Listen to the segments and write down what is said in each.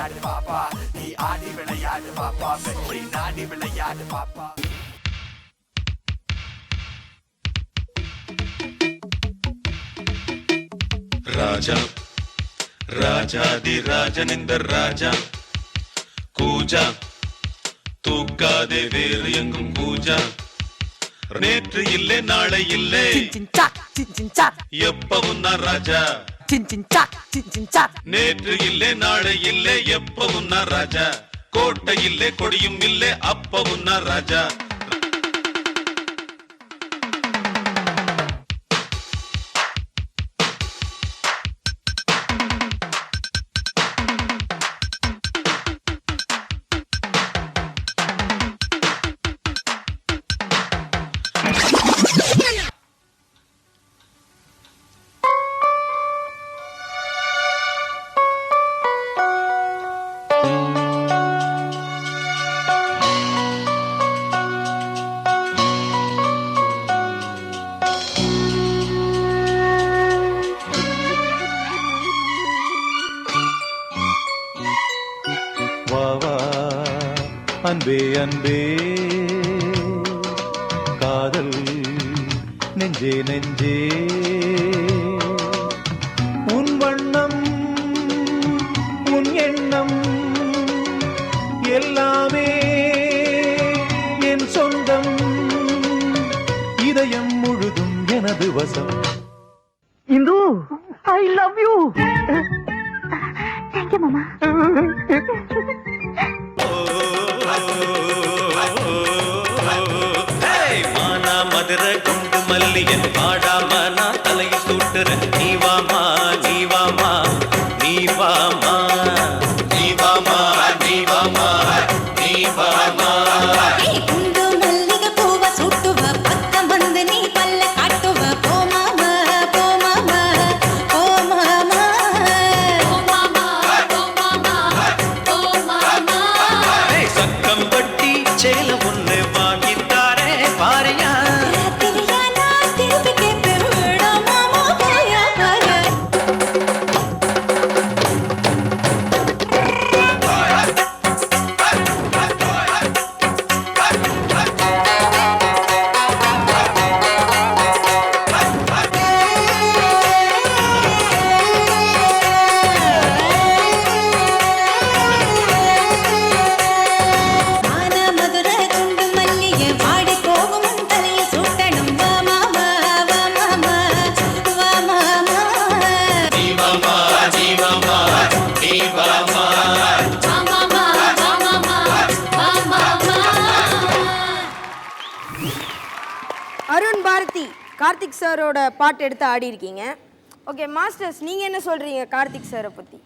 விளையாடு பாப்பா, நீ ஆடி விளையாடு பாப்பா, வெற்றி நாடி விளையாடு பாப்பா. ராஜா ராஜாதி ராஜனிந்தர் ராஜா கூஜா தூக்காதே வேறு எங்கும் பூஜா நேற்று இல்லை நாளை இல்லை எப்பவும் நான் ராஜா நேற்று இல்லை நாளை இல்லை எப்பவும் நான் ராஜா கோட்டை இல்லை கொடியும் இல்லை அப்பவும் நான் ராஜா. அன்பே அன்பே காதல் நெஞ்சே நெஞ்சே உன் வண்ணம் உன் எண்ணம் எல்லாமே என் சொந்தம் இதயம் முழுதும் எனது வசம். Hindu I love you. Thank you மாமா. மதுரை கொண்டு மல்லியன் பாடாம நான் தலையை சூட்டுறேன். நீ வாமா நீ வாமா நீ வாமா நீ வாமா நீ வாமா நீ வாமா. குண்டு மல்லிகை பூவ சுட்டுவ பக்கம் வந்து நீ பல்ல காட்டுவ. போமாமா போமாமா போமாமா போமாமா போமாமா. சக்கம் பட்டி சேல ஒண்ணு வாங்கித்தாரே பாரியா. அருண் பாரதி கார்த்திக் சாரோட பாட்டு எடுத்து ஆடி இருக்கீங்க. ஓகே மாஸ்டர்ஸ், நீங்கள் என்ன சொல்கிறீங்க கார்த்திக் சாரை பற்றி?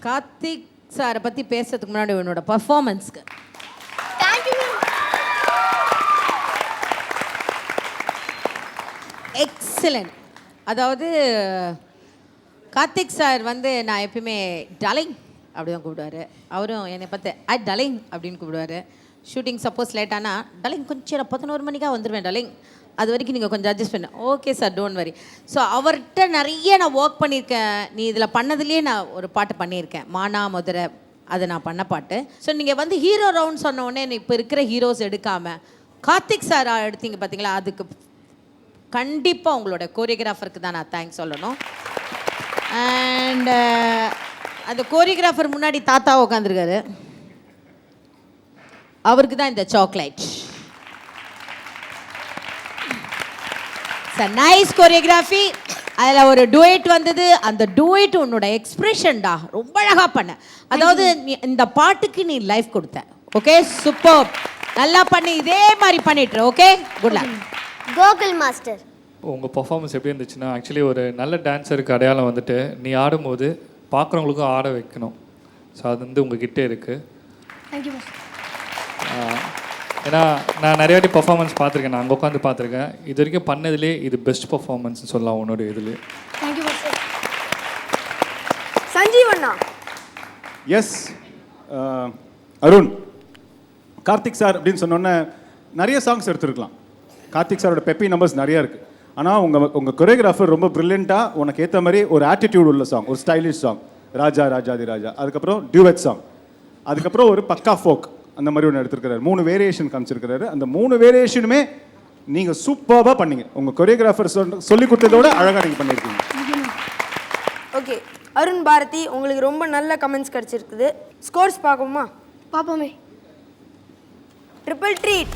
கார்த்திக் சாரை பற்றி பேசுறதுக்கு முன்னாடி என்னோட பர்ஃபார்மன்ஸ்க்கு எக்ஸலண்ட். அதாவது கார்த்திக் சார் வந்து நான் எப்பயுமே டார்லிங் அப்படி தான் கூப்பிடுவார். அவரும் என்னை பார்த்து டார்லிங் அப்படின்னு கூப்பிடுவார். ஷூட்டிங் சப்போஸ் லேட் ஆனால் டார்லிங் கொஞ்சம் 11 மணிக்காக வந்துடுவேன் டார்லிங், அது வரைக்கும் நீங்கள் கொஞ்சம் அட்ஜஸ்ட் பண்ண. Okay sir don't worry. So அவர்கிட்ட நிறைய நான் ஒர்க் பண்ணியிருக்கேன். நீ இதில் பண்ணதுலேயே நான் ஒரு பாட்டு பண்ணியிருக்கேன், மானா மதுரை, அதை நான் பண்ண பாட்டு. ஸோ நீங்கள் வந்து ஹீரோ ரவுண்ட் சொன்ன உடனே இப்போ இருக்கிற ஹீரோஸ் எடுக்காமல் கார்த்திக் சார் எடுத்தீங்க பார்த்தீங்களா, அதுக்கு கண்டிப்பாக உங்களோட கோரியோகிராஃபருக்கு தான் நான் தேங்க்ஸ் சொல்லணும். அண்ட் அந்த கோரியோகிராஃபர் முன்னாடி தாத்தா உட்காந்துருக்காரு, அவருக்கு தான் இந்த சாக்லேட். Nice choreography. அதில் ஒரு டுவேட் வந்தது. அந்த டுவேட் உன்னோட எக்ஸ்பிரஷன்டா ரொம்ப அழகாக பண்ண. அதாவது இந்த பாட்டுக்கு நீ லைஃப் கொடுத்த. ஓகே சூப்பர், நல்லா பண்ணி இதே மாதிரி பண்ணிட்டு. Okay good luck. Gokul master, உங்கள் பர்ஃபார்மன்ஸ் எப்படி இருந்துச்சுன்னா, ஆக்சுவலி ஒரு நல்ல டான்ஸருக்கு அடையாளம் வந்துட்டு நீ ஆடும்போது பார்க்குறவங்களுக்கும் ஆட வைக்கணும். ஸோ அது வந்து உங்ககிட்ட இருக்குது. Thank you master. ஏன்னா நான் நிறைய வாட்டி பர்ஃபார்மன்ஸ் பார்த்துருக்கேன், நான் அங்கே உட்காந்து பார்த்துருக்கேன். இது வரைக்கும் பண்ணதுலே இது பெஸ்ட் பர்ஃபார்மன்ஸ்னு சொல்லலாம் உன்னோட இதுலேயே. Thank you master. சஞ்சீவ் அண்ணா. எஸ் அருண், கார்த்திக் சார் அப்படின்னு சொன்னோன்னே நிறைய சாங்ஸ் எடுத்துருக்கலாம். கார்த்திக் சாரோட பெப்பி நம்பர்ஸ் நிறையா இருக்குது. ஆனால் உங்கள் கொரியோகிராஃபர் ரொம்ப ப்ரில்லியண்ட்டாக உனக்கு ஏற்ற மாதிரி ஒரு ஆட்டிடியூட் உள்ள சாங், ஒரு ஸ்டைலிஷ் சாங், ராஜா ராஜாதி ராஜா, அதுக்கப்புறம் டியூவெட் சாங், அதுக்கப்புறம் ஒரு பக்கா ஃபோக், அந்த மாதிரி ஒன்று எடுத்துருக்கிறாரு. 3 வேரியேஷன் காமிச்சிருக்கிறாரு. அந்த 3 வேரியேஷனுமே நீங்கள் சூப்பராக பண்ணீங்க. உங்கள் கொரியோகிராஃபர் சொல்லி கொடுத்ததோட அழகாக நீங்கள் பண்ணியிருக்கீங்க. ஓகே அருண் பாரதி, உங்களுக்கு ரொம்ப நல்ல கமெண்ட்ஸ் கிடச்சிருக்குது. ஸ்கோர்ஸ் பார்ப்போமா? பாப்போமே. Triple treat